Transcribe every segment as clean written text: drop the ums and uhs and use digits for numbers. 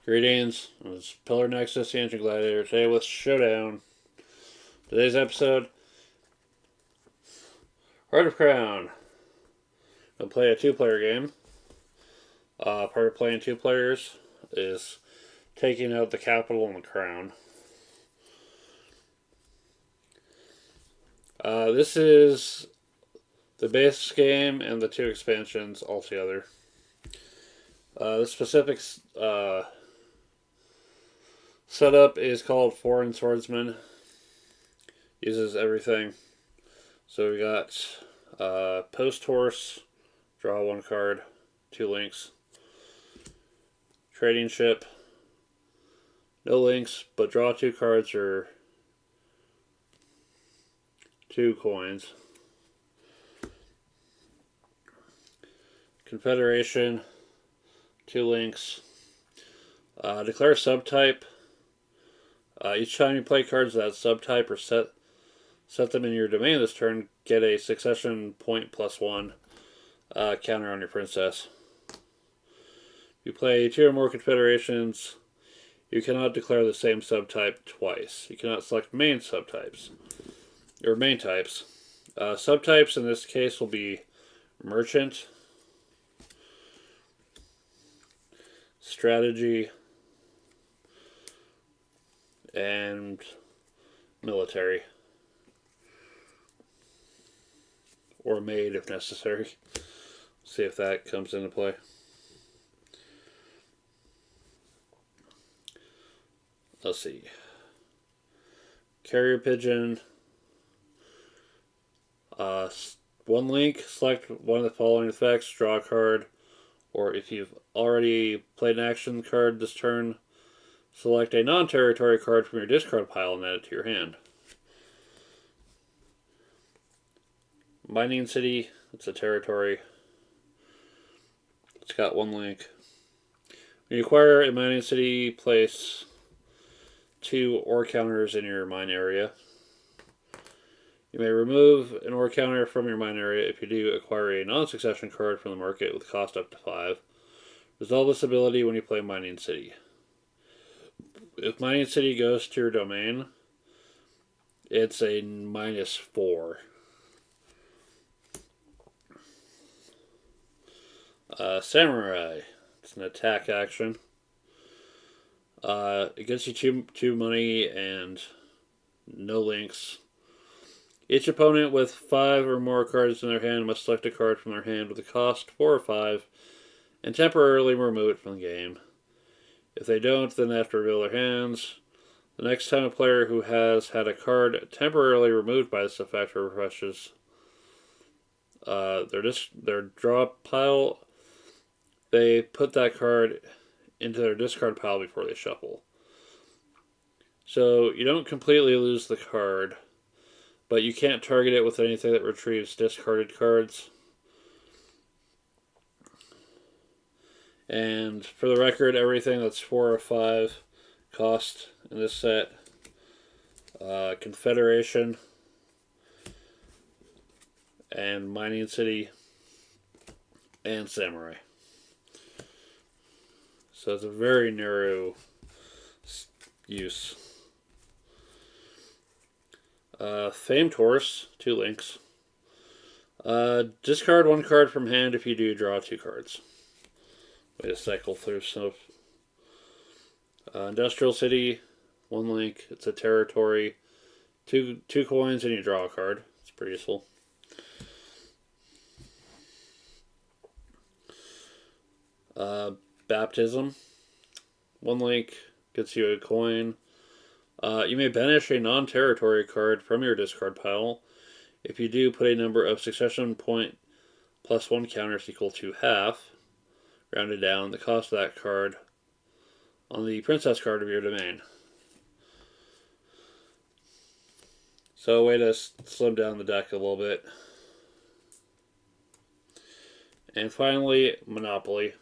Greetings, it's Pillar Nexus, the Ancient Gladiator, today with Showdown. Today's episode, Heart of Crown. I'll play a two-player game. Part of playing two players is taking out the capital and the crown. This is the base game and the two expansions altogether. The specific setup is called Foreign Swordsman. Uses everything. So we got post horse, draw one card, 2 links. Trading ship, no links, but draw 2 cards or 2 coins. Confederation, 2 links. Declare subtype. Each time you play cards of that subtype or set them in your domain this turn, get a succession point +1 counter on your princess. If you play 2 or more confederations, you cannot declare the same subtype twice. You cannot select main subtypes, or main types. Subtypes in this case will be merchant, strategy, and military. Or maid if necessary. See if that comes into play. Let's see. Carrier pigeon. 1 link, select one of the following effects, draw a card, or if you've already played an action card this turn, select a non-territory card from your discard pile and add it to your hand. Mining City, it's a territory. It's got 1 link. When you acquire a mining city, place 2 ore counters in your mine area. You may remove an ore counter from your mine area. If you do, acquire a non-succession card from the market with cost up to 5. Resolve this ability when you play Mining City. If Mining City goes to your domain, it's a -4. Samurai. It's an attack action. It gets you two money and no links. Each opponent with 5 or more cards in their hand must select a card from their hand with a cost 4 or 5 and temporarily remove it from the game. If they don't, then they have to reveal their hands. The next time a player who has had a card temporarily removed by this effect refreshes their draw pile, they put that card into their discard pile before they shuffle. So you don't completely lose the card, but you can't target it with anything that retrieves discarded cards. And for the record, everything that's 4 or 5 cost in this set. Confederation and Mining City and Samurai. So it's a very narrow use. Famed Horse, 2 links. Discard 1 card from hand. If you do, draw 2 cards. Way to cycle through stuff. Industrial City, 1 link. It's a territory. 2 coins and you draw a card. It's pretty useful. Baptism, 1 link, gets you a coin. You may banish a non-territory card from your discard pile. If you do, put a number of succession point +1 counters equal to half, rounded down, the cost of that card on the princess card of your domain. So a way to slim down the deck a little bit. And finally, Monopoly.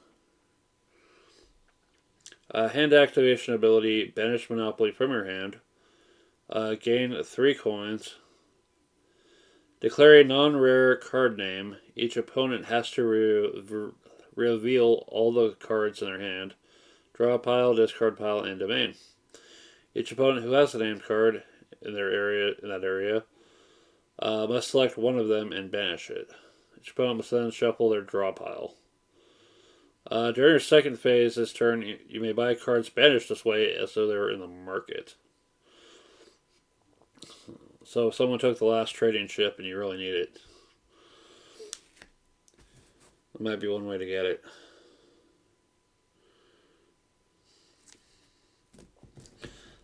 Hand activation ability, banish Monopoly from your hand. Gain 3 coins. Declare a non-rare card name. Each opponent has to reveal all the cards in their hand. draw pile, discard pile, and domain. Each opponent who has a named card in that area must select one of them and banish it. Each opponent must then shuffle their draw pile. During your second phase this turn, you may buy cards banished this way as though they were in the market. So if someone took the last trading chip and you really need it, that might be one way to get it.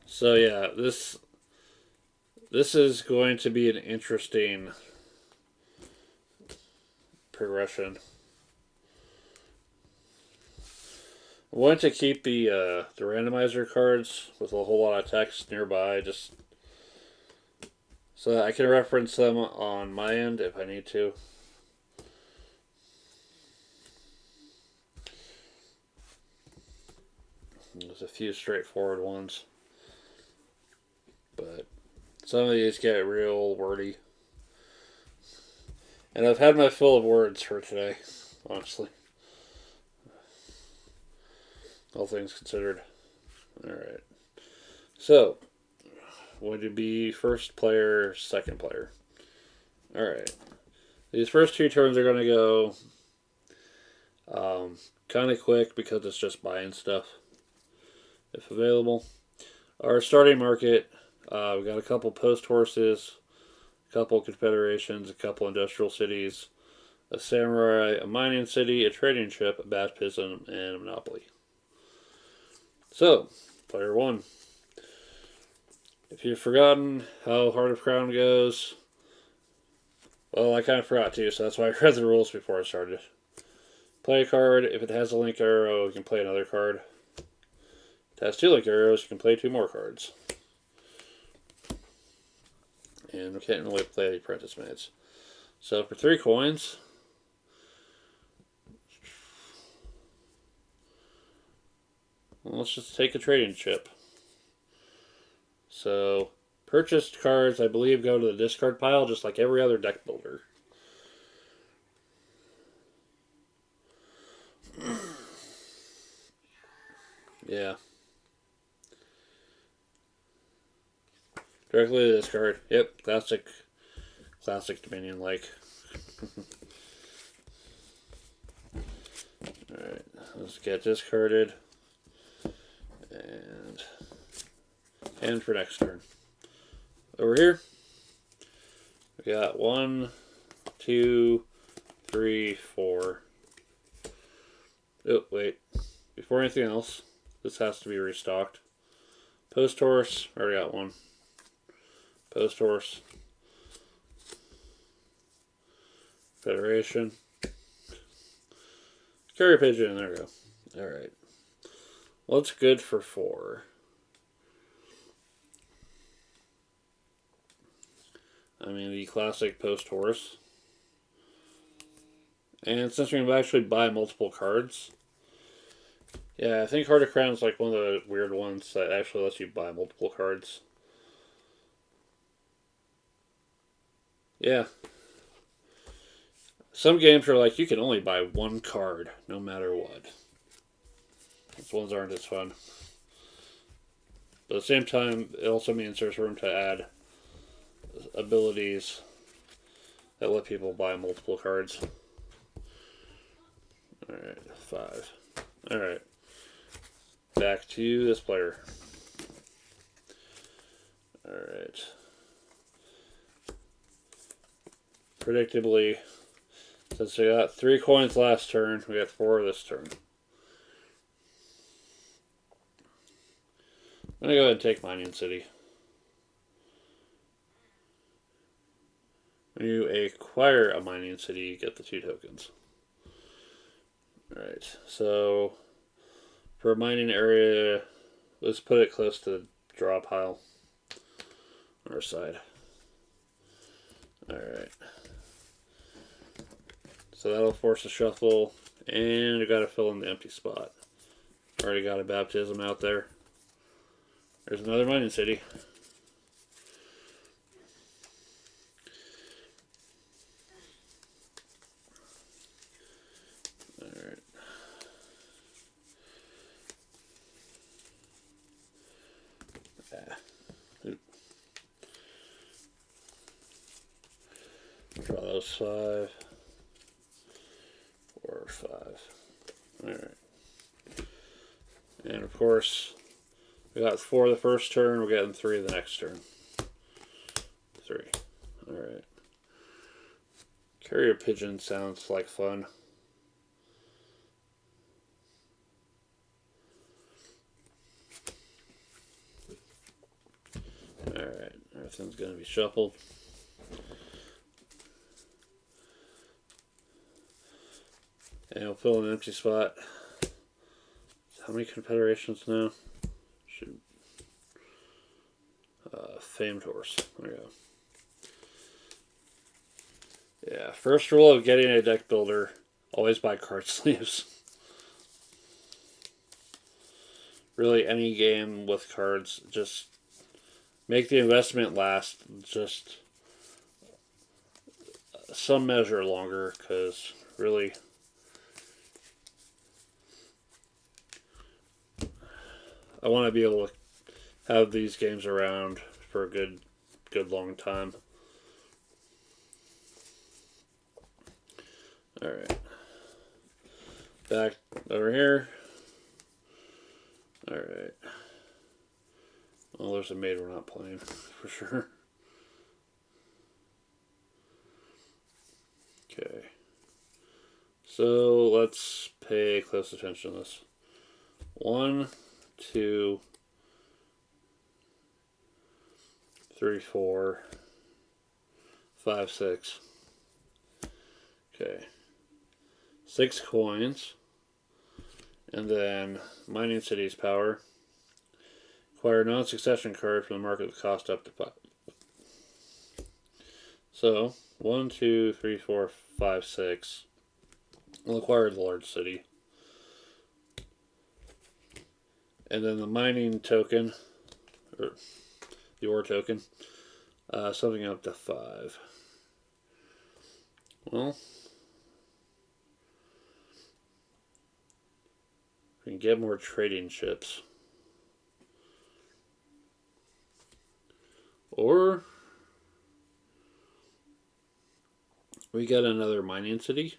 So yeah, this is going to be an interesting progression. I want to keep the randomizer cards with a whole lot of text nearby, just so that I can reference them on my end if I need to. There's a few straightforward ones, but some of these get real wordy. And I've had my fill of words for today, honestly. All things considered. Alright. So, would it be first player, second player? Alright. These first two turns are going to go kind of quick because it's just buying stuff, if available. Our starting market, we got a couple post horses, a couple confederations, a couple industrial cities, a samurai, a mining city, a trading ship, a baptism, and a monopoly. So, player one. If you've forgotten how Heart of Crown goes, well, I kind of forgot too, so that's why I read the rules before I started. Play a card. If it has a link arrow, you can play another card. If it has 2 link arrows, you can play 2 more cards. And we can't really play the apprentice mates. So for 3 coins, well, let's just take a trading chip. So purchased cards, I believe, go to the discard pile just like every other deck builder. Yeah. Directly to the discard. Yep, classic Dominion like. Alright, let's get discarded. And for next turn. Over here, we got 1, 2, 3, 4. Oh, wait. Before anything else, this has to be restocked. Post horse, already got 1. Post horse. Federation. Carrier pigeon, there we go. Alright. What's good for 4? I mean, the classic post horse. And since we can actually buy multiple cards, yeah, I think Heart of Crown is like one of the weird ones that actually lets you buy multiple cards. Yeah. Some games are like, you can only buy 1 card, no matter what. Those ones aren't as fun. But at the same time, it also means there's room to add abilities that let people buy multiple cards. Alright, 5. Alright. Back to this player. Alright. Predictably, since we got 3 coins last turn, we got 4 this turn. I'm going to go ahead and take Mining City. When you acquire a mining city, you get the 2 tokens. Alright, so for a mining area, let's put it close to the draw pile on our side. Alright. So that'll force a shuffle, and I gotta fill in the empty spot. Already got a baptism out there. There's another mining city. Alright. Draw those 5. 4, 5. Alright. And of course, we got 4 the first turn, we're getting 3 the next turn. 3. Alright. Carrier pigeon sounds like fun. Alright, everything's going to be shuffled. And we'll fill an empty spot. How many confederations now? Shoot. Famed horse. There we go. Yeah, first rule of getting a deck builder, always buy card sleeves. Really, any game with cards, just make the investment last just some measure longer, because really, I want to be able to have these games around for a good long time. Alright. Back over here. Alright. Well, there's a maid we're not playing, for sure. Okay. So, let's pay close attention to this. 1, 2, 3, 4, 5, 6. Okay. 6 coins. And then Mining City's power. Acquire non-succession card from the market with cost up to 5. So, 1, 2, 3, 4, 5, 6. We'll acquire the large city. And then the mining token, or the ore token, something up to 5. Well, we can get more trading chips. Or we get another mining city.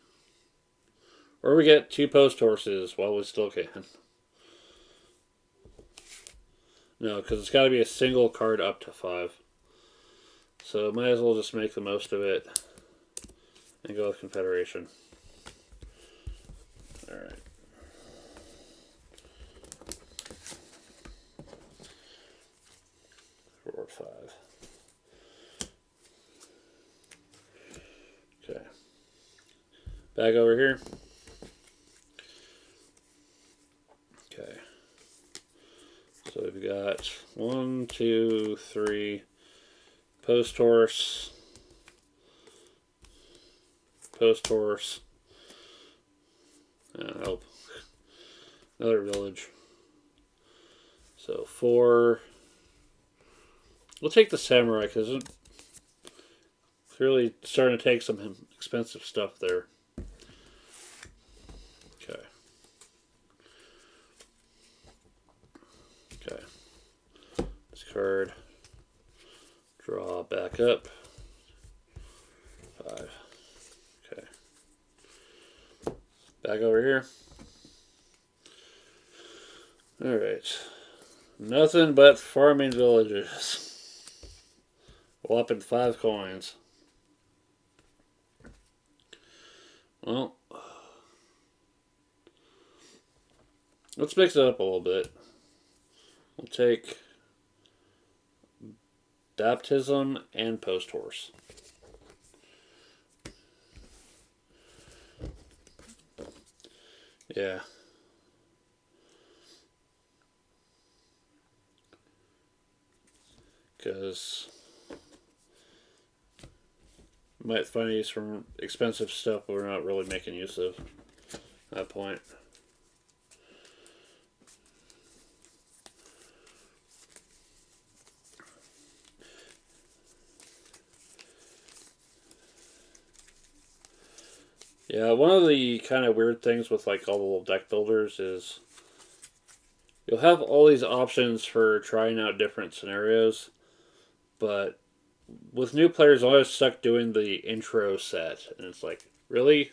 Or we get 2 post horses while we still can. No, because it's got to be a single card up to 5. So might as well just make the most of it and go with Confederation. Alright. Or 5. Okay. Back over here. Okay. So we've got 1, 2, 3, post horse, help, another village. So 4. We'll take the samurai because it's really starting to take some expensive stuff there. Okay. Okay. Discard. Draw back up. 5. Okay. Back over here. Alright. Nothing but farming villages. Whopping 5 coins. Well, let's mix it up a little bit. We'll take baptism and post horse. Yeah. Because we might find use from expensive stuff we're not really making use of at that point. Yeah, one of the kind of weird things with like all the little deck builders is you'll have all these options for trying out different scenarios, but with new players, I'm always stuck doing the intro set, and it's like, really?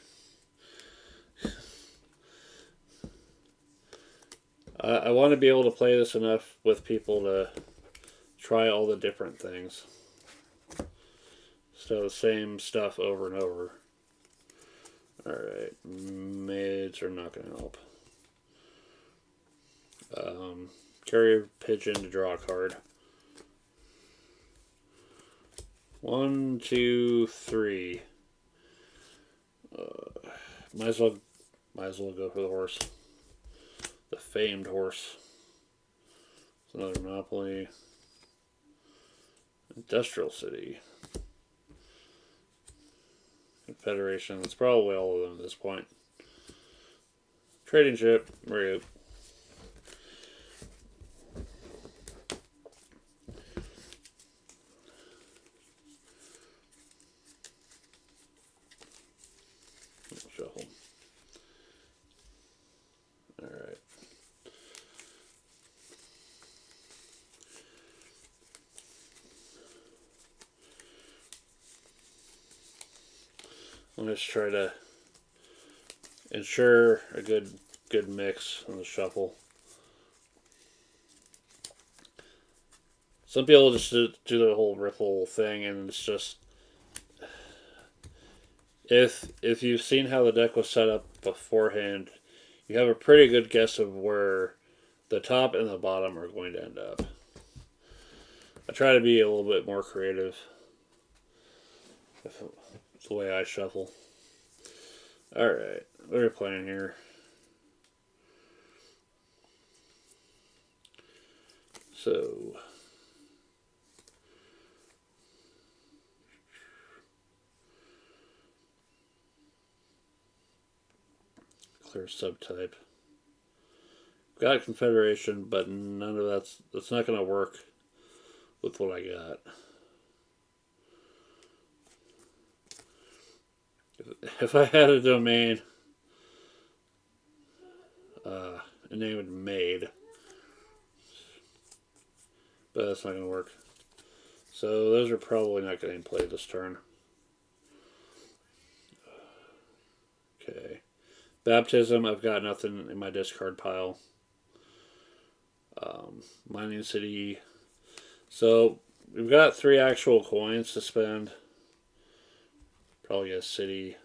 I want to be able to play this enough with people to try all the different things. So the same stuff over and over. Alright, maids are not going to help. Carrier pigeon to draw a card. 1, 2, 3. Might as well go for the horse. The famed horse. It's another monopoly. Industrial city. Confederation. It's probably all of them at this point. Trading ship. Right. Shuffle. Alright. I'm just try to ensure a good mix on the shuffle. Some people just do the whole ripple thing, and it's just if you've seen how the deck was set up beforehand, you have a pretty good guess of where the top and the bottom are going to end up. I try to be a little bit more creative. It's the way I shuffle. Alright, what are we playing here? So, clear subtype. Got a confederation, but none of that's not going to work with what I got. If I had a domain named Maid, but that's not going to work. So those are probably not getting played this turn. Okay. Baptism, I've got nothing in my discard pile. Mining City. So we've got 3 actual coins to spend. Probably a city.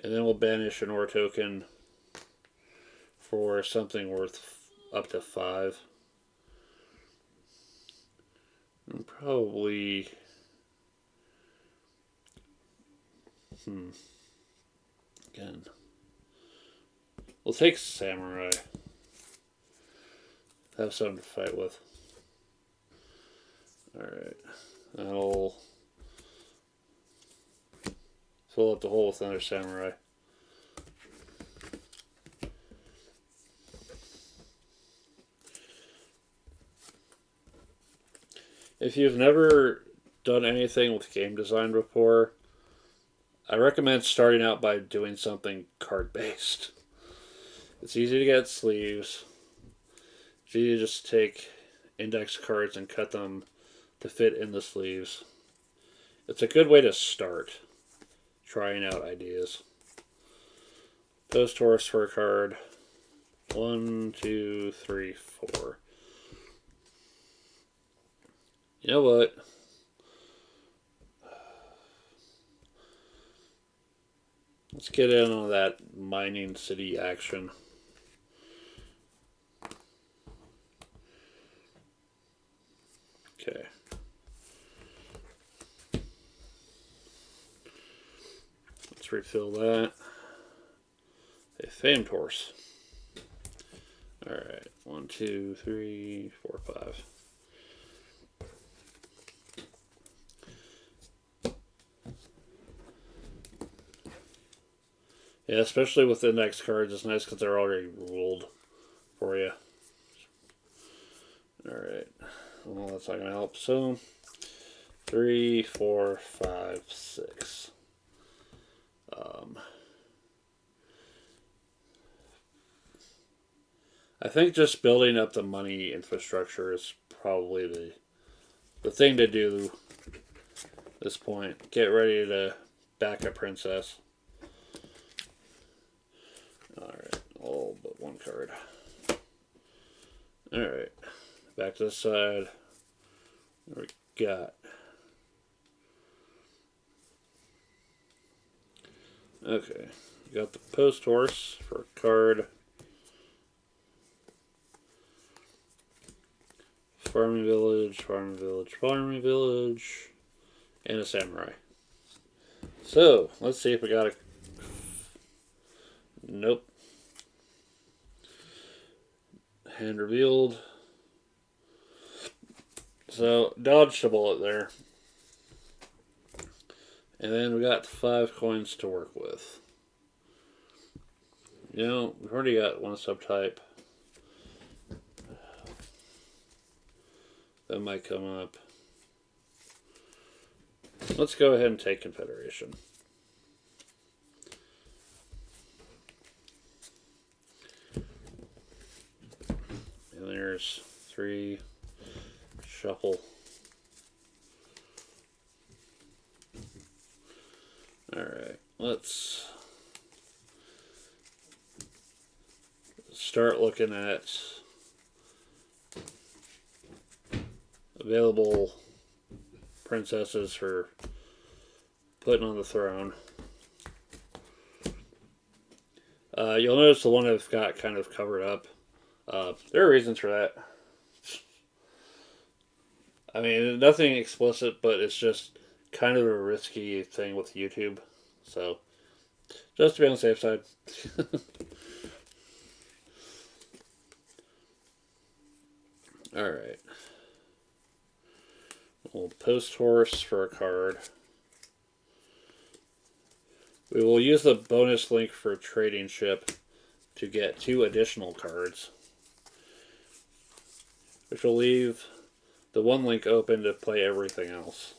And then we'll banish an ore token for something worth up to 5. And probably... Again. We'll take Samurai. Have something to fight with. Alright. That'll fill up the hole with another Samurai. If you've never done anything with game design before, I recommend starting out by doing something card-based. It's easy to get sleeves. It's easy to just take index cards and cut them to fit in the sleeves. It's a good way to start trying out ideas. Post horse for a card. 1, 2, 3, 4. You know what? Let's get in on that mining city action. Okay. Let's refill that. A famed horse. Alright. 1, 2, 3, 4, 5. Yeah, especially with index cards, it's nice because they're already ruled for you. Alright. Well, that's not going to help. So, 3, 4, 5, 6. I think just building up the money infrastructure is probably the thing to do this point. Get ready to back a princess. Alright, all but one card. Alright, back to the side. What we got? Okay, we got the post horse for a card. Farming village, farming village, farming village, and a samurai. So, let's see if we got a... Nope. Hand revealed. So, dodged a bullet there. And then we got 5 coins to work with. You know, we've already got one subtype. That might come up. Let's go ahead and take Confederation. And there's 3. Shuffle. Alright, let's start looking at available princesses for putting on the throne. You'll notice the one I've got kind of covered up. There are reasons for that. I mean, nothing explicit, but it's just kind of a risky thing with YouTube. So, just to be on the safe side. Alright. We'll post horse for a card. We will use the bonus link for trading ship to get 2 additional cards, which will leave the one link open to play everything else.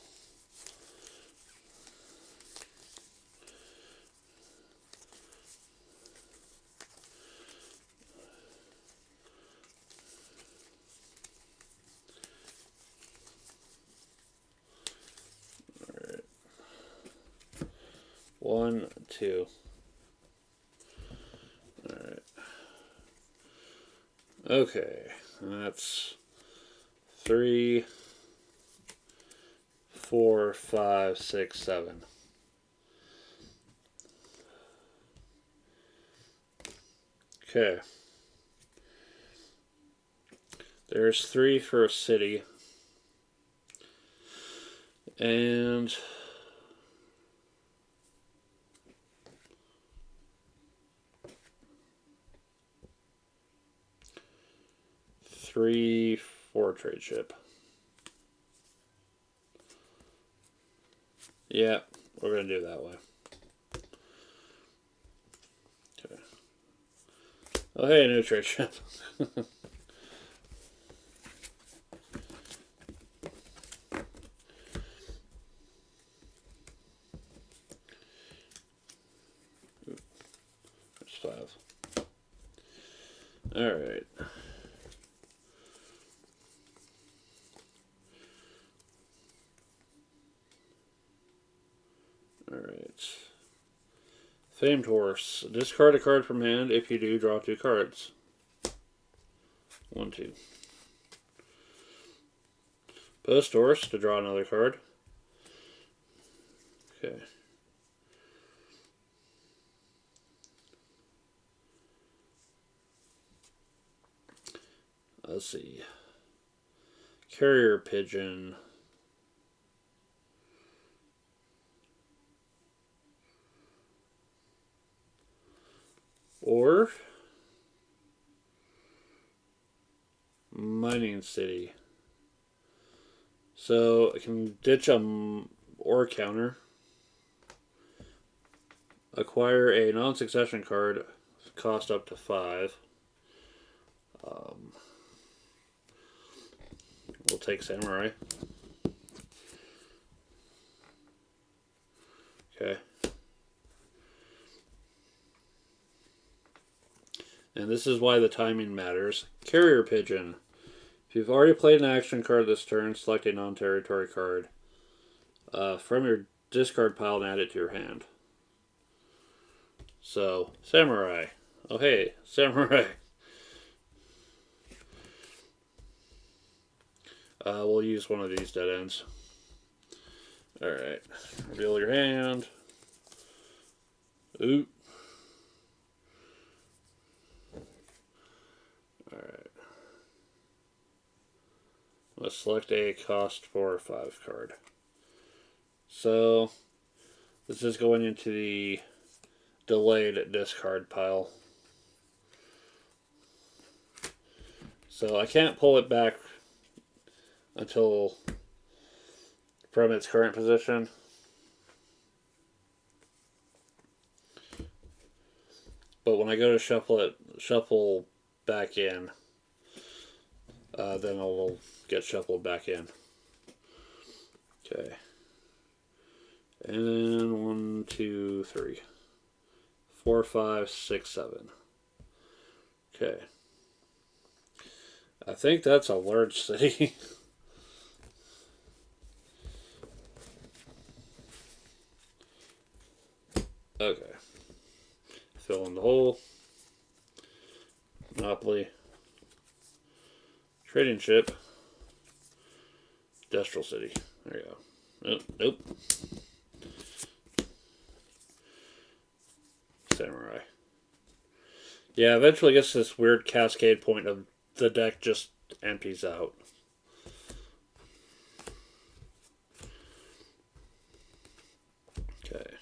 Alright. 1, 2. Alright. Okay. That's 3, 4, 5, 6, 7. Okay. There's 3 for a city. And 3 for a trade ship. Yeah, we're going to do it that way. Okay. Oh, hey, no trade ship. There's 5. Alright. Alright. Famed Horse. Discard a card from hand. If you do, draw 2 cards. 1, 2. Post Horse to draw another card. Okay. Let's see. Carrier Pigeon. Or Mining City. So I can ditch a ore counter. Acquire a non-succession card. Cost up to 5. We'll take Samurai. Okay. And this is why the timing matters. Carrier Pigeon. If you've already played an action card this turn, select a non-territory card. from your discard pile and add it to your hand. So, Samurai. Oh, hey, Samurai. We'll use one of these dead ends. Alright. Reveal your hand. Oop. Alright. Let's select a cost 4 or 5 card. So, this is going into the delayed discard pile. So I can't pull it back until from its current position. But when I go to shuffle back in, then it'll get shuffled back in. Okay. And 1, 2, 3, 4, 5, 6, 7. Okay. I think that's a large city. Okay. Fill in the hole. Monopoly. Trading ship. Industrial city. There you go. Oh, nope. Samurai. Yeah, eventually gets this weird cascade point of the deck just empties out. Okay.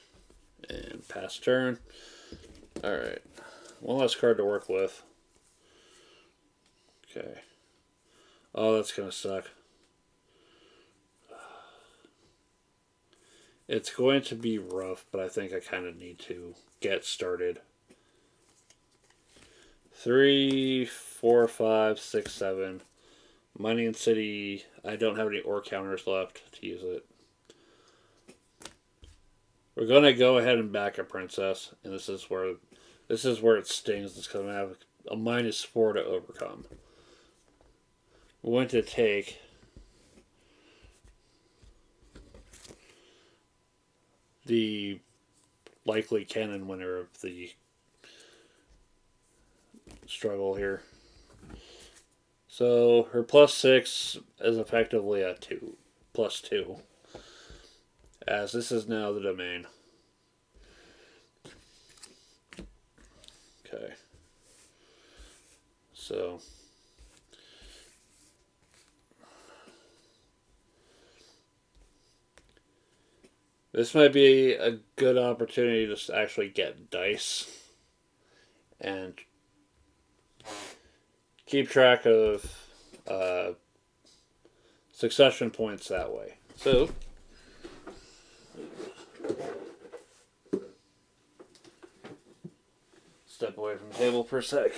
And pass turn. Alright. One less card to work with. Okay. Oh, that's gonna suck. It's going to be rough, but I think I kind of need to get started. 3, 4, 5, 6, 7. Mining City. I don't have any ore counters left to use it. We're gonna go ahead and back a princess, and this is where it stings. It's gonna have a -4 to overcome. We're going to take the likely cannon winner of the struggle here. So her +6 is effectively a +2, as this is now the domain. Okay. So this might be a good opportunity to actually get dice and keep track of succession points that way. So, step away from the table for a sec.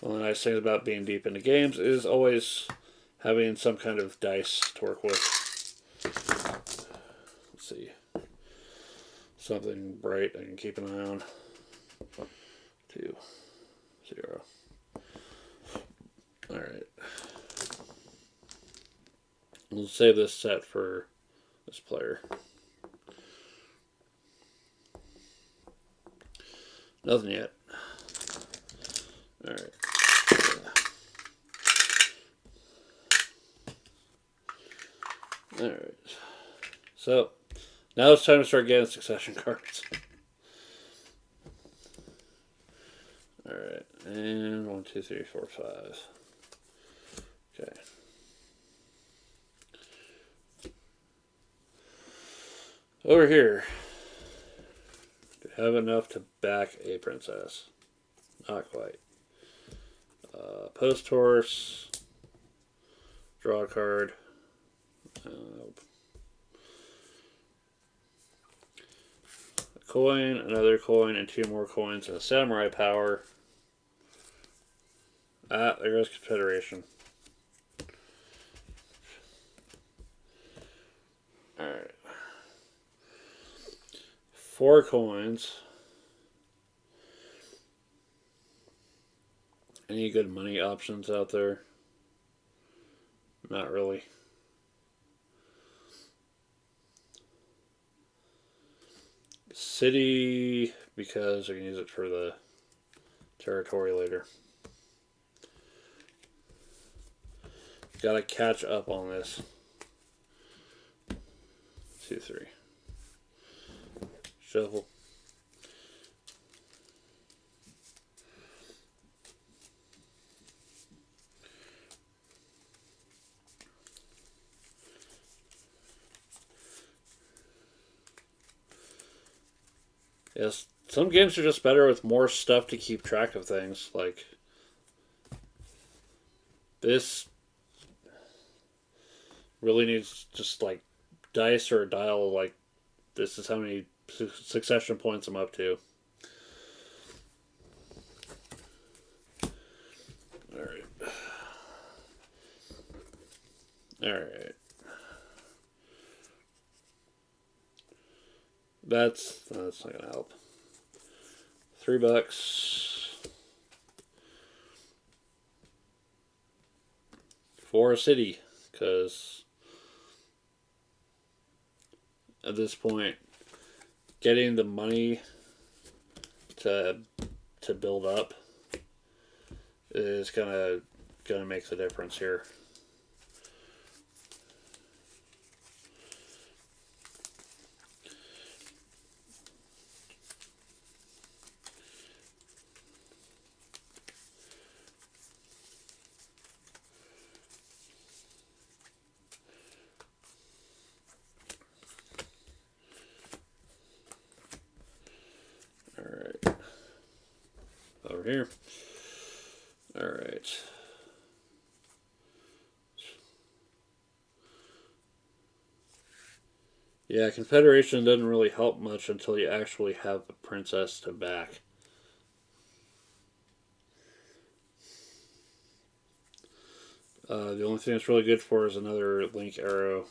One of the nice things about being deep into games is always having some kind of dice to work with. Let's see. Something bright I can keep an eye on. 2, 0. Alright. We'll save this set for this player. Nothing yet. Alright. Alright. So, now it's time to start getting succession cards. Alright. And 1, 2, 3, 4, 5. Okay. Over here. Do I have enough to back a princess? Not quite. Post horse. Draw a card. Nope. A coin, another coin, and 2 more coins, and a samurai power. Ah, there goes Confederation. Alright. 4 coins. Any good money options out there? Not really. City, because I can use it for the territory later. Gotta catch up on this. 2, 3. Shuffle. Yes, some games are just better with more stuff to keep track of things. Like this really needs just like dice or a dial. Like this is how many succession points I'm up to. All right. All right. That's not gonna help. $3 for a city, because at this point, getting the money to build up is gonna make the difference here. Alright. Over here. Alright. Yeah, Confederation doesn't really help much until you actually have a princess to back. The only thing it's really good for is another link arrow.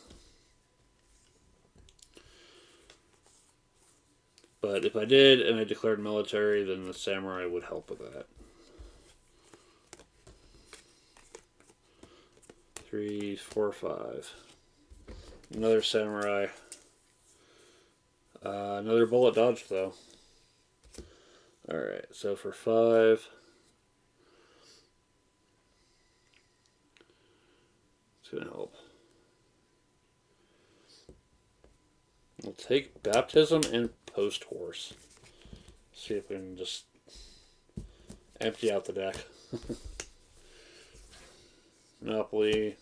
But if I did and I declared military, then the samurai would help with that. 3, 4, 5. Another samurai. Another bullet dodge, though. Alright, so for 5. It's going to help. We'll take Baptism and Post Horse. See if we can just empty out the deck. Monopoly.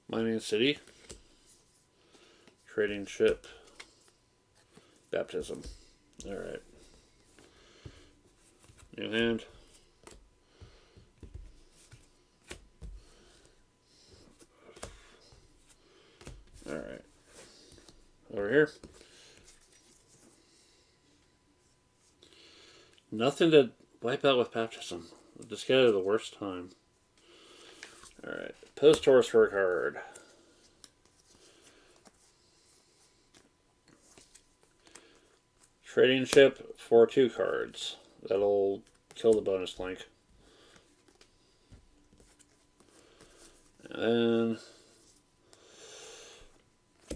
Mining City. Trading Ship. Baptism. Alright. New hand. Alright. Over here. Nothing to wipe out with Baptism. Just get it at the worst time. Alright. Post Horse for a card. Trading Ship for 2 cards. That'll kill the bonus link. And then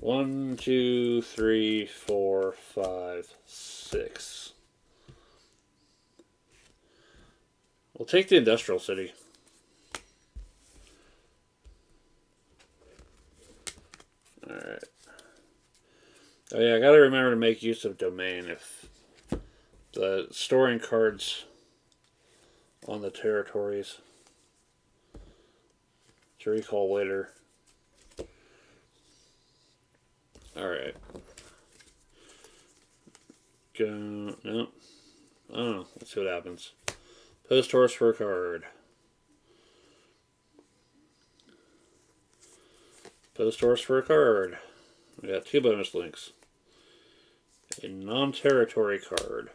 1, 2, 3, 4, 5, 6. We'll take the Industrial City. Alright. Oh yeah, I gotta remember to make use of domain if the storing cards on the territories to recall later. Alright. Go. No. I don't know. Let's see what happens. Post Horse for a card. Post Horse for a card. We got 2 bonus links. A non-territory card.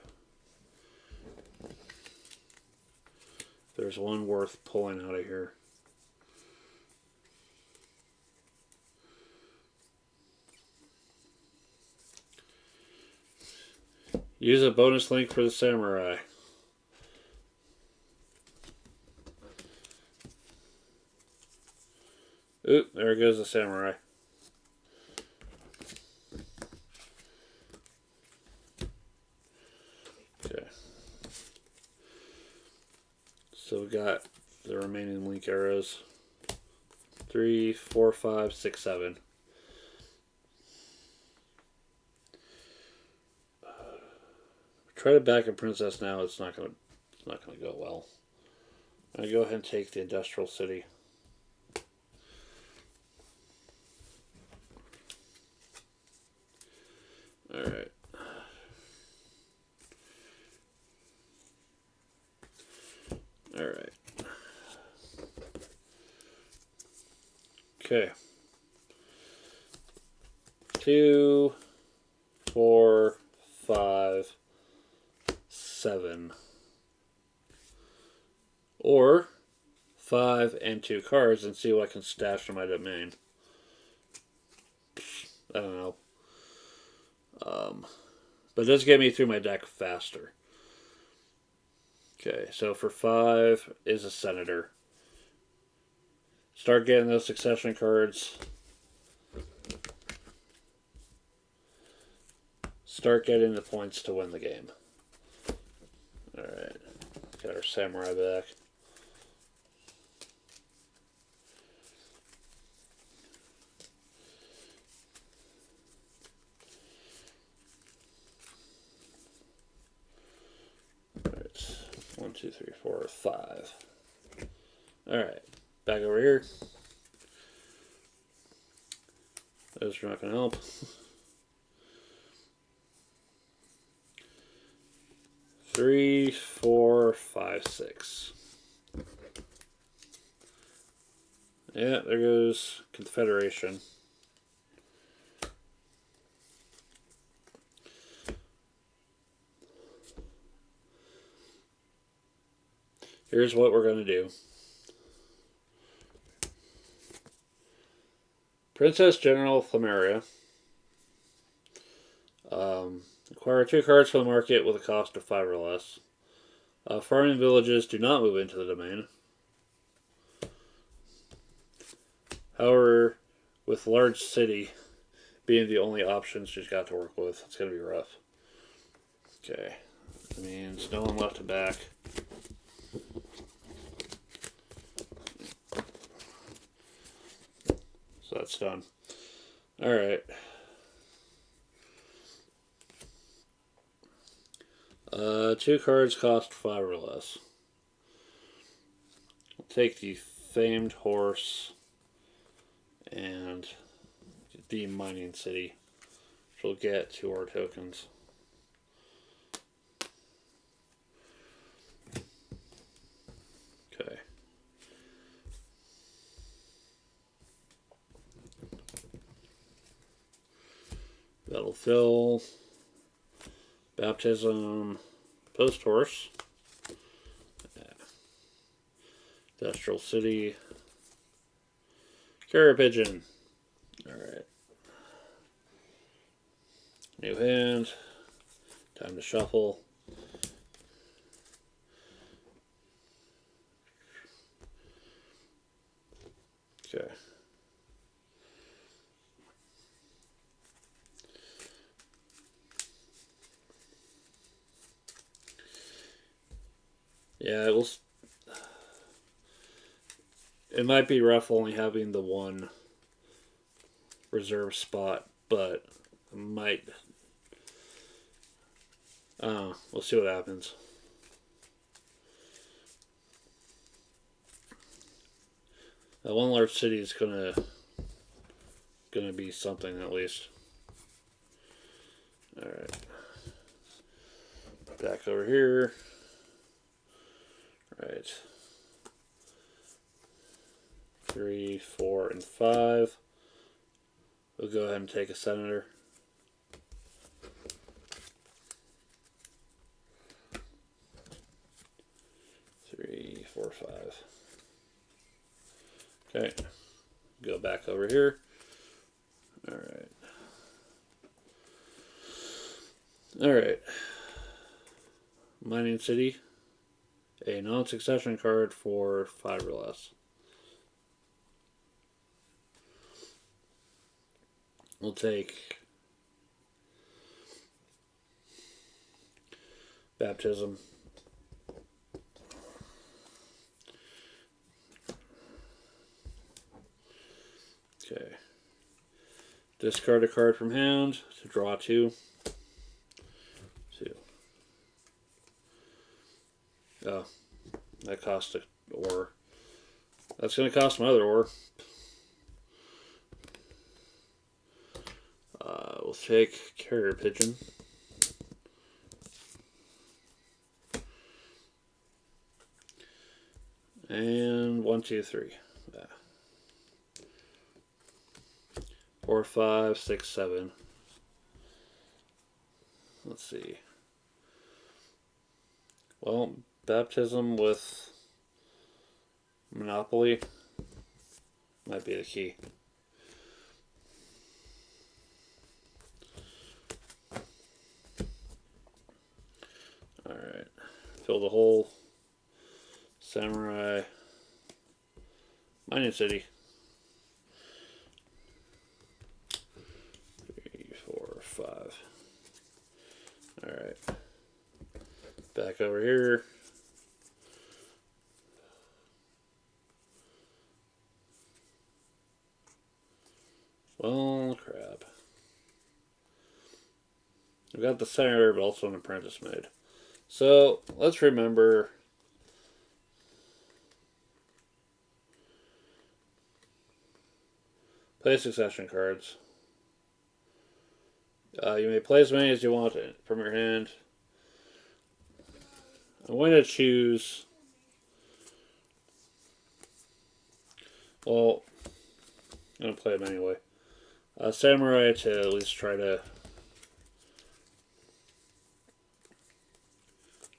There's one worth pulling out of here. Use a bonus link for the samurai. Oop, there goes the samurai. Okay. So we got the remaining link arrows. 3, 4, 5, 6, 7. Try to back a princess now. It's not gonna go well. I'm gonna go ahead and take the industrial city. All right. All right. Okay. 2, 4, 5, 7. Or 5 and 2 cards and see what I can stash in my domain. I don't know. But it does get me through my deck faster. Okay, so for 5 is a senator. Start getting those succession cards. Start getting the points to win the game. Alright. Got our samurai back. Alright. 1, 2, 3, 4, 5. Alright. Back over here. Those are not going to help. 3, 4, 5, 6. Yeah, there goes Confederation. Here's what we're going to do. Princess General Flameria. Acquire 2 cards from the market with a cost of 5 or less. Farming villages do not move into the domain. However, with large city being the only option she's got to work with, it's going to be rough. Okay. That means no one left to back. So that's done. Alright. 2 cards cost 5 or less. I'll take the Famed Horse and the Mining City, which will get 2 ore tokens. Okay. That'll fill. Baptism. Post Horse. Yeah. Industrial City. Carrier Pigeon. Alright. New hand. Time to shuffle. Okay. Yeah, it might be rough only having the 1 reserve spot, but I might. We'll see what happens. That 1 large city is gonna be something at least. All right. Back over here. Right. 3, 4, and 5. We'll go ahead and take a senator. Three, 4, 5. Okay. Go back over here. Alright. Alright. Mining City, a non-succession card for 5 or less. We'll take Baptism. Okay. Discard a card from hand to draw 2. 2. Oh, that cost an ore. That's going to cost my other ore. We'll take Carrier Pigeon. And 1, 2, 3. 4, 5, 6, 7. Let's see. Well, Baptism with Monopoly might be the key. Alright. Fill the hole. Samurai. Mining City. 3, 4, 5. Alright. Back over here. Well, crap. We've got the senator, but also an apprentice made. So, let's remember play succession cards. You may play as many as you want from your hand. I'm going to choose... Well, I'm going to play them anyway. Samurai to at least try to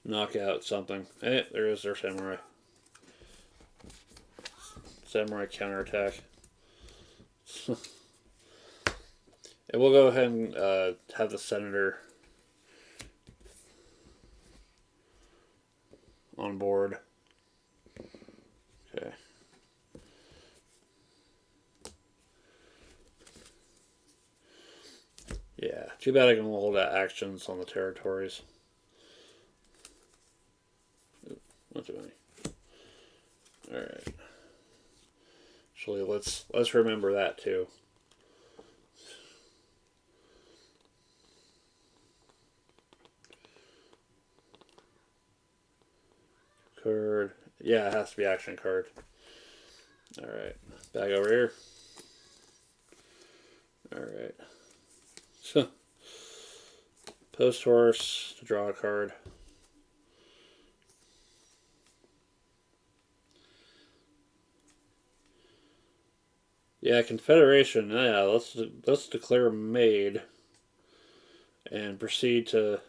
knock out something. Hey, there is their Samurai. Samurai counterattack. And we'll go ahead and have the Senator on board. Okay. Yeah, too bad I can hold actions on the territories. Ooh, not too many. Alright. Actually, let's remember that too. Card. Yeah, it has to be action card. Alright. Back over here. Alright. So, post horse to draw a card. Yeah, Confederation. Yeah, let's declare Maid and proceed to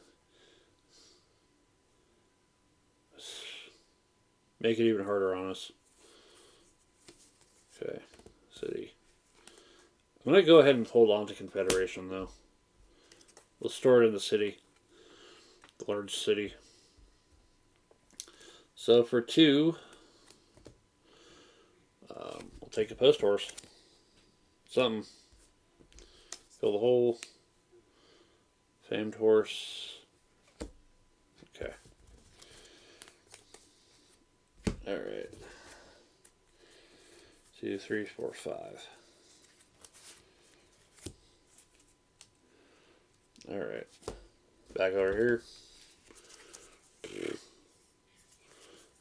make it even harder on us. Okay, city. I'm gonna go ahead and hold on to Confederation though. We'll store it in the city, the large city. So for 2, we'll take a post horse. Something. Fill the hole. Famed horse. Okay. Alright. 2, 3, 4, 5. Alright. Back over here.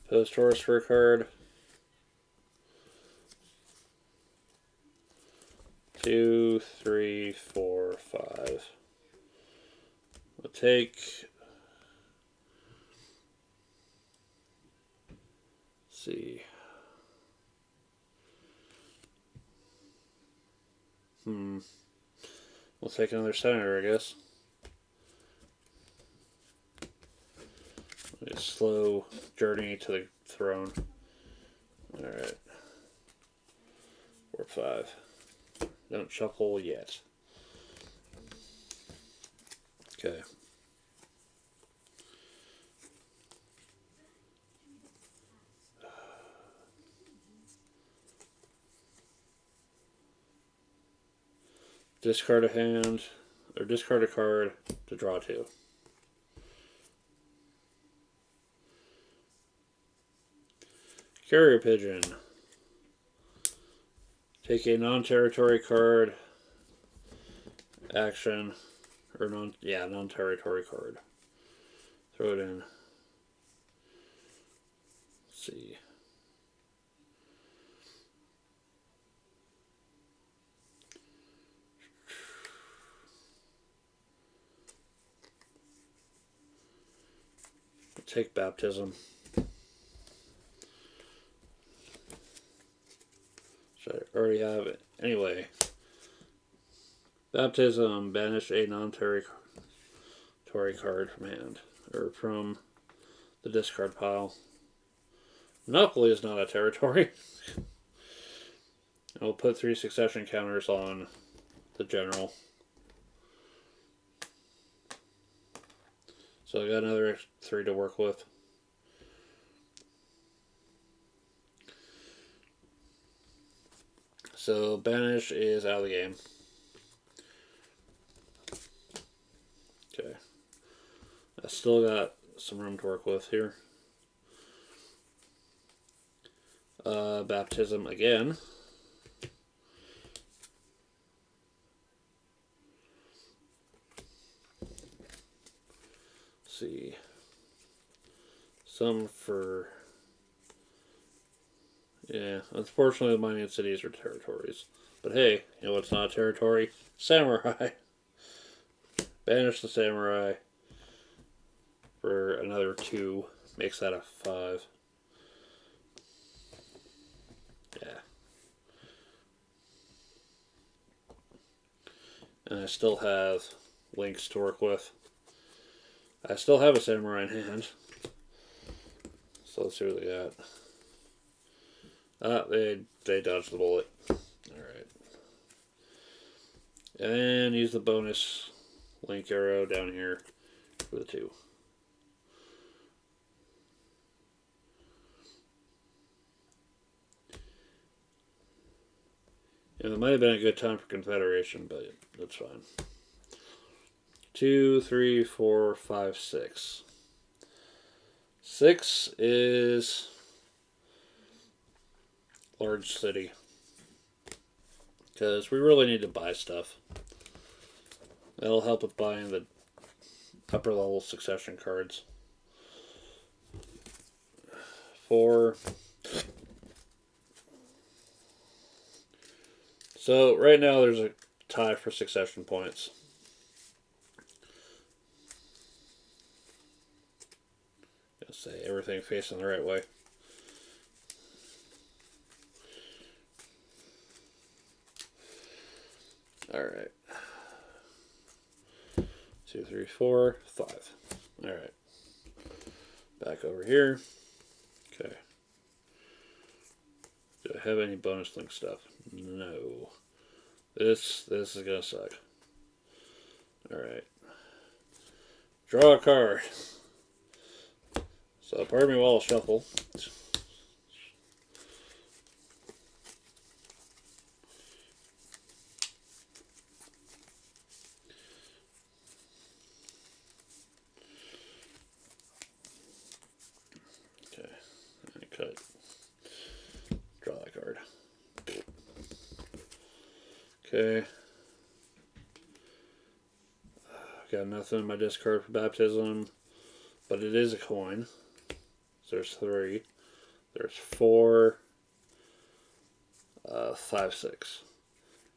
Post horse for a card. 2, 3, 4, 5. We'll take... Let's see. We'll take another senator, I guess. A slow journey to the throne. Alright. 4, 5. Don't shuffle yet. Okay. discard a hand, or discard a card to draw 2. Carrier Pigeon. Take a non-territory card, action, or non-territory card. Throw it in. Let's see. Take Baptism. Should I already have it? Anyway. Baptism. Banish a non-territory card from hand. Or from the discard pile. Monopoly is not a territory. We'll put 3 succession counters on the general. So I got another 3 to work with. So Banish is out of the game. Okay. I still got some room to work with here. Baptism again. Let's see. Some for... Yeah, unfortunately the mining cities are territories. But hey, you know what's not a territory? Samurai. Banish the Samurai for another 2. Makes that a 5. Yeah. And I still have links to work with. I still have a Samurai in hand. So let's see what they got. They dodged the bullet. Alright. And use the bonus link arrow down here for the 2. And it might have been a good time for Confederation, but that's fine. 2, 3, 4, 5, 6. 6 is large city. Because we really need to buy stuff. That'll help with buying the upper level succession cards. 4. So right now there's a tie for succession points. Let's say everything facing the right way. Alright. 2, 3, 4, 5. Alright. Back over here. Okay. Do I have any bonus link stuff? No. This is gonna suck. Alright. Draw a card. So pardon me while I shuffle. Okay. And cut. Draw that card. Okay. Got nothing in my discard for Baptism, but it is a coin. So there's 3. There's 4, 5, 6.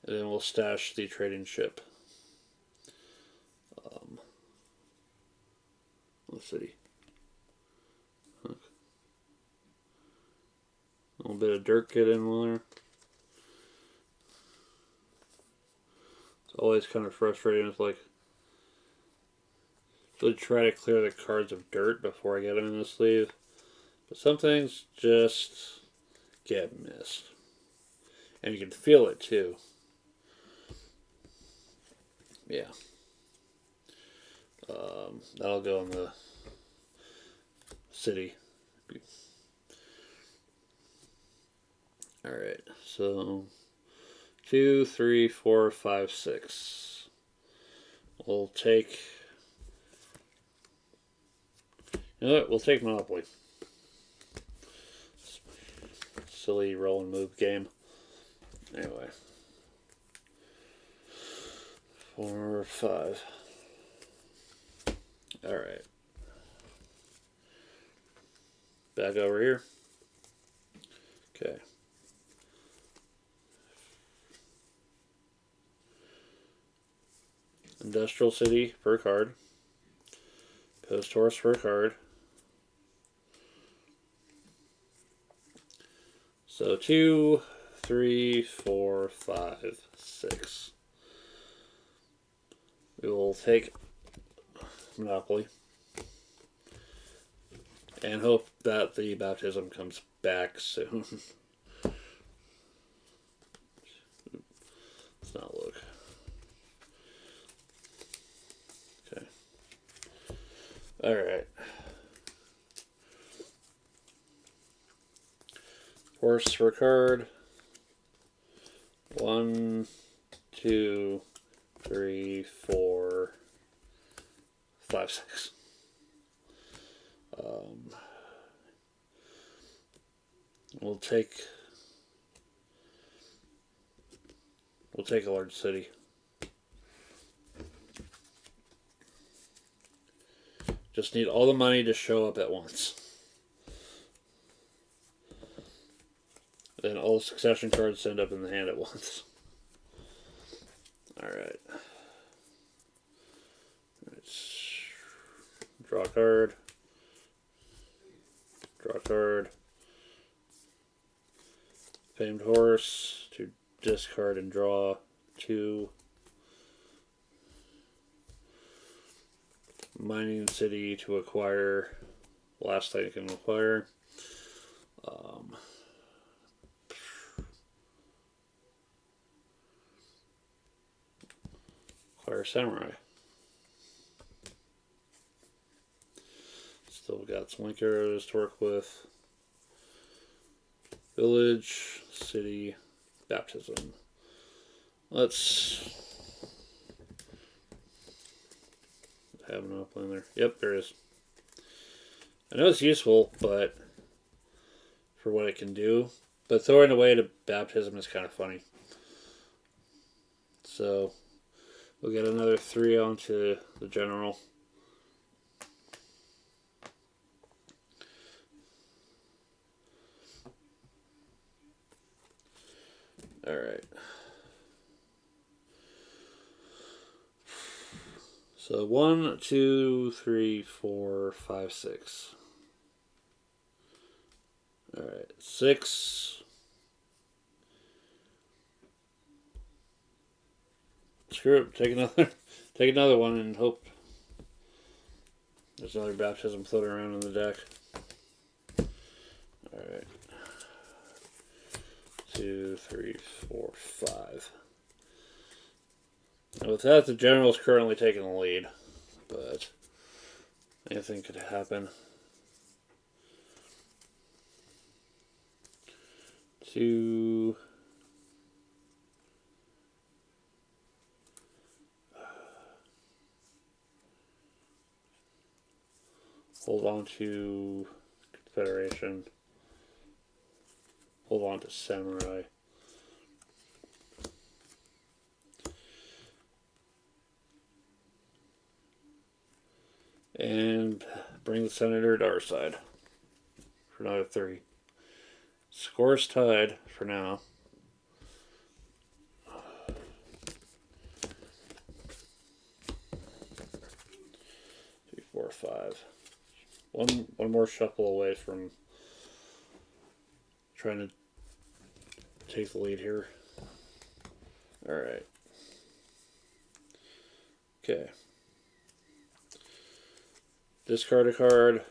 And then we'll stash the trading ship. Let's see. A little bit of dirt get in there. It's always kind of frustrating. It's like, really try to clear the cards of dirt before I get them in the sleeve. But some things just get missed. And you can feel it too. Yeah. That'll go in the city. Alright, so 2, 3, 4, 5, 6. We'll take... You know what? We'll take Monopoly. Silly roll and move game. Anyway. 4, 5. Alright. Back over here. Okay. Industrial City per card. Post Horse per card. So 2, 3, 4, 5, 6. We will take Monopoly and hope that the baptism comes back soon. Let's not look. Okay. Alright. Horse for card. 1, 2, 3, 4, 5, 6. We'll take a large city. Just need all the money to show up at once. Then all the succession cards end up in the hand at once. Alright. Let's draw a card. Draw a card. Famed Horse to discard and draw 2. Mining City to acquire. Last thing I can acquire. Acquire Samurai. Still got some link arrows to work with. Village, City, Baptism. Let's have an up in there. Yep, there is. I know it's useful, but for what it can do. But throwing away to Baptism is kind of funny. So we'll get another 3 onto the General. Alright. So 1, 2, 3, 4, 5, 6. Alright, 6. Screw it, take another one and hope there's another Baptism floating around in the deck. Alright. 2, 3, 4, 5. And with that, the General's currently taking the lead, but anything could happen. 2. Hold on to Confederation. Hold on to Samurai. And bring the Senator to our side for another 3. Score's tied for now. 3, 4, 5. One more shuffle away from trying to take the lead here. Alright. Okay. Discard a card.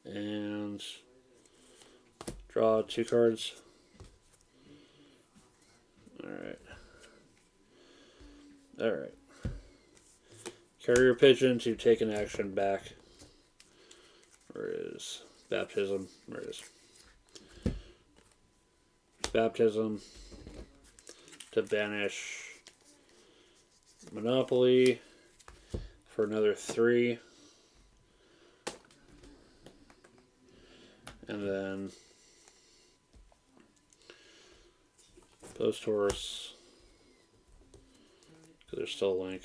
And draw 2 cards. Alright. Alright. Carrier Pigeon to take an action back. Where is Baptism. There it is. Baptism. To banish Monopoly for another 3. And then Post Horse, because there's still a link.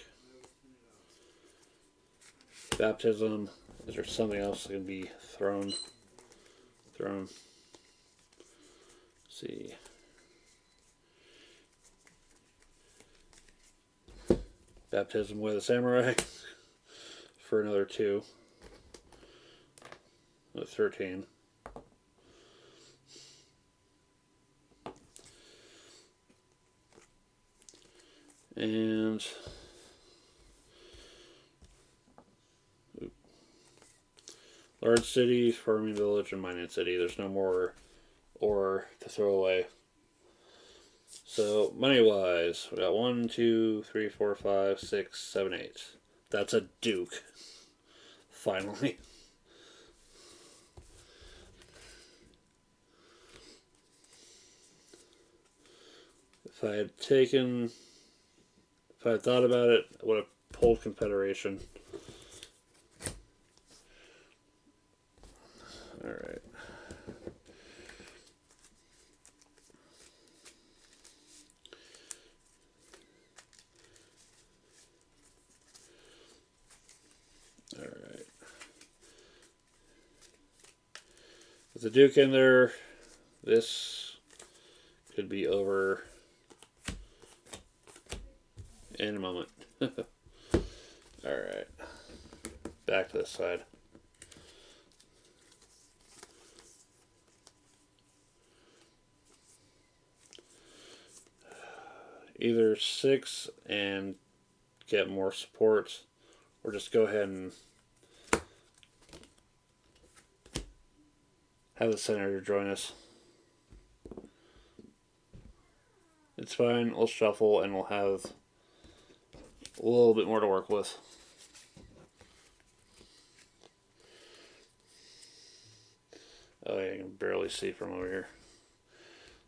Baptism. Is there something else that can be thrown? Let's see. Baptism with a Samurai for another 2. 13. And large city, farming village, and mining city. There's no more ore to throw away. So money wise, we got 1, 2, 3, 4, 5, 6, 7, 8. That's a Duke. Finally. If I had thought about it, I would have pulled Confederation. Alright. Alright. With the Duke in there, this could be over in a moment. Alright. Back to this side. Either 6 and get more support, or just go ahead and have the Senator join us. It's fine, we'll shuffle and we'll have a little bit more to work with. Oh yeah, you can barely see from over here.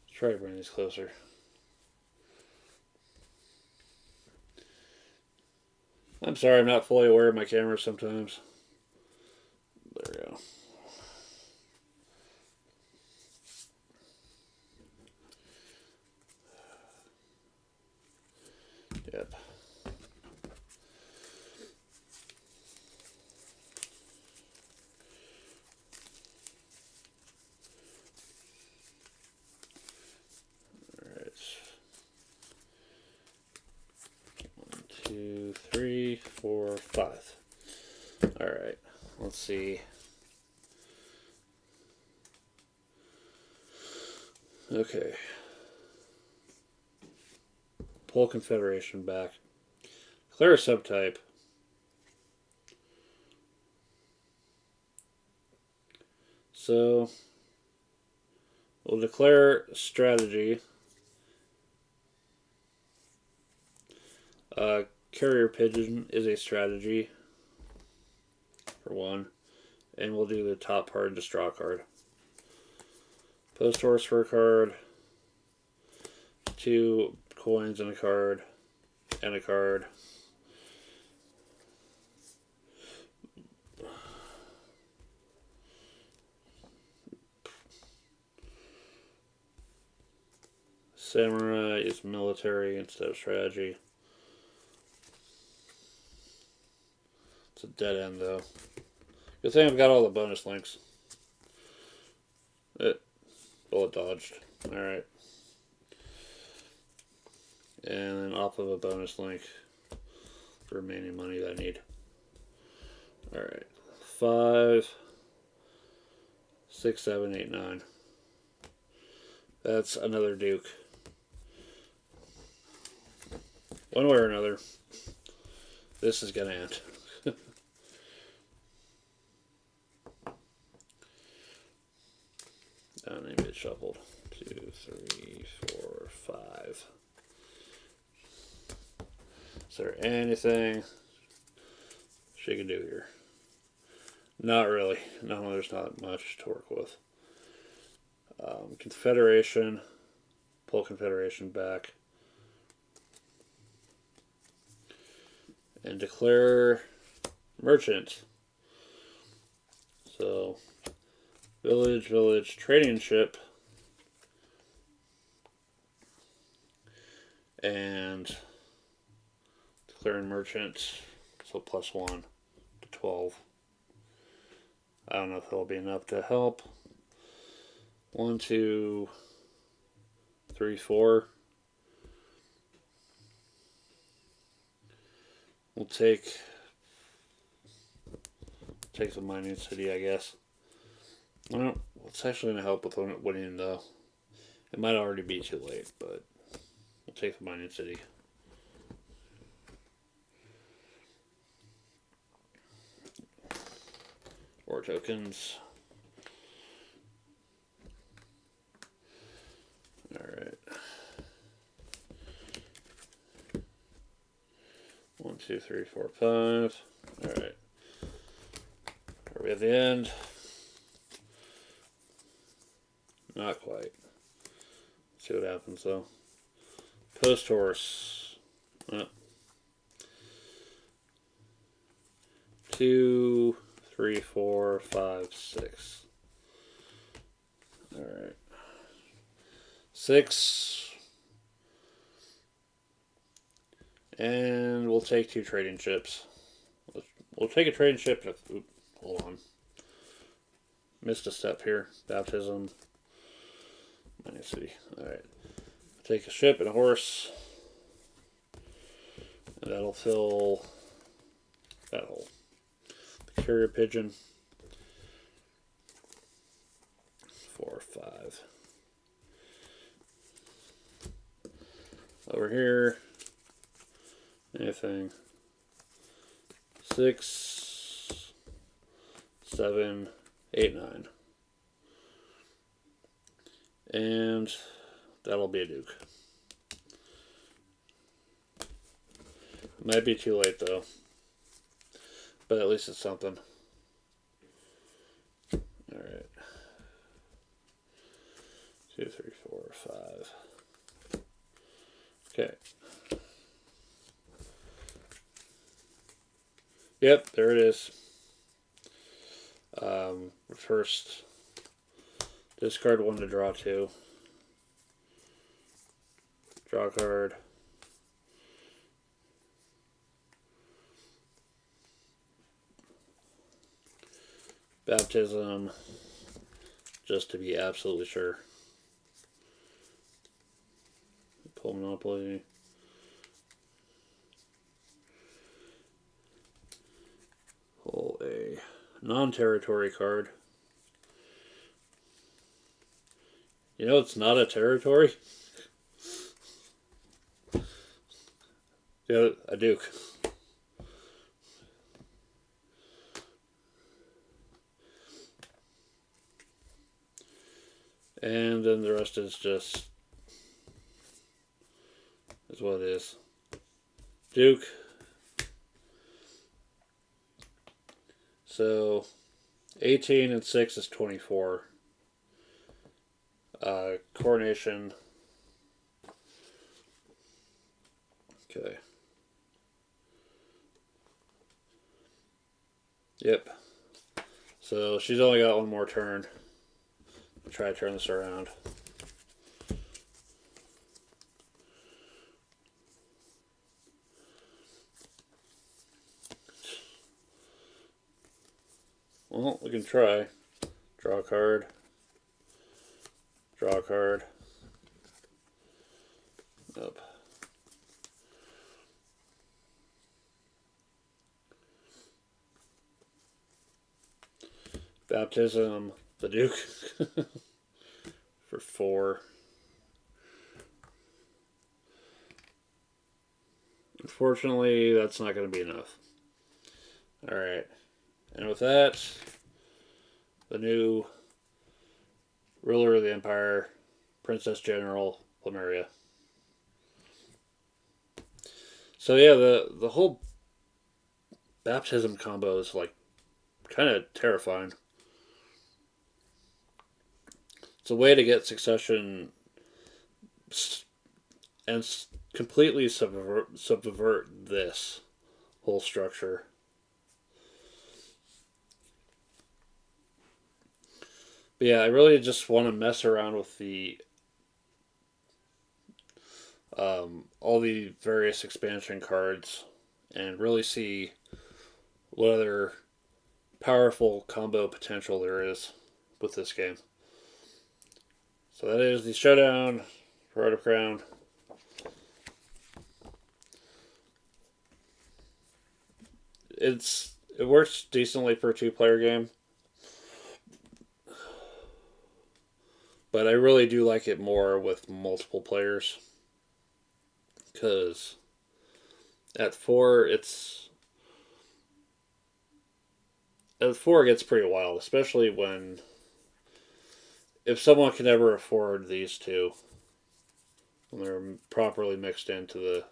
Let's try to bring these closer. I'm sorry, I'm not fully aware of my camera sometimes. There we go. Yep. Alright. 1, 2, 3, 4, 5. Alright. Let's see. Okay. Pull Confederation back. Declare a subtype. So, we'll declare strategy. Carrier Pigeon is a strategy, for 1. And we'll do the top part, just draw a card. Post Horse for a card. 2 coins and a card. And a card. Samurai is military instead of strategy. It's a dead end though. Good thing I've got all the bonus links. Bullet dodged. Alright. And then off of a bonus link for remaining money that I need. Alright. 5, 6, 7, 8, 9. That's another Duke. One way or another, this is gonna end. And then get shuffled. 2, 3, 4, 5. Is there anything she can do here? Not really. No, there's not much to work with. Confederation. Pull Confederation back. And declare merchant. So, village, trading ship. And declaring merchant. So +1 to 12. I don't know if it'll be enough to help. 1, 2, 3, 4. We'll take the mining city, I guess. Well, it's actually going to help with winning, though. It might already be too late, but we'll take the mining city. War tokens. Alright. 1, 2, 3, 4, 5. Alright. Are we at the end? Not quite. Let's see what happens though. Post horse. 2, 3, 4, 5, 6. Alright. 6. And we'll take 2 trading ships. We'll take a trading ship. Oops, hold on. Missed a step here. Baptism. Mining city. Alright. Take a ship and a horse. And that'll fill that hole. The carrier pigeon. 4, 5. Over here. Anything. 6, 7, 8, 9. And that'll be a duke. Might be too late though. But at least it's something. Alright. 2, 3, 4, 5. Okay. Yep, there it is. First, discard 1 to draw 2. Draw a card. Baptism, just to be absolutely sure. Pull Monopoly. Pull a non-territory card. You know it's not a territory? Yeah, a duke. And then the rest is just is what it is. Duke. So 18 and 6 is 24. Coronation. Okay. Yep. So she's only got 1 more turn. I'll try to turn this around. Well, we can try. Draw a card. Draw a card. Nope. Baptism, the Duke. For 4. Unfortunately, that's not going to be enough. Alright. And with that, the new ruler of the Empire, Princess General Plumeria. So yeah, the whole baptism combo is like kind of terrifying. It's a way to get succession and completely subvert this whole structure. But yeah, I really just want to mess around with the all the various expansion cards and really see what other powerful combo potential there is with this game. So that is the Showdown for Art of Crown. It works decently for a 2-player game, but I really do like it more with multiple players because at 4 it gets pretty wild, especially when if someone can ever afford these two when they're properly mixed into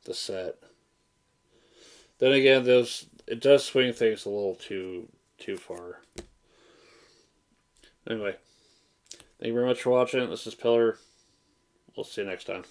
the set. Then again, it does swing things a little too far. Anyway, thank you very much for watching. This is Pillar. We'll see you next time.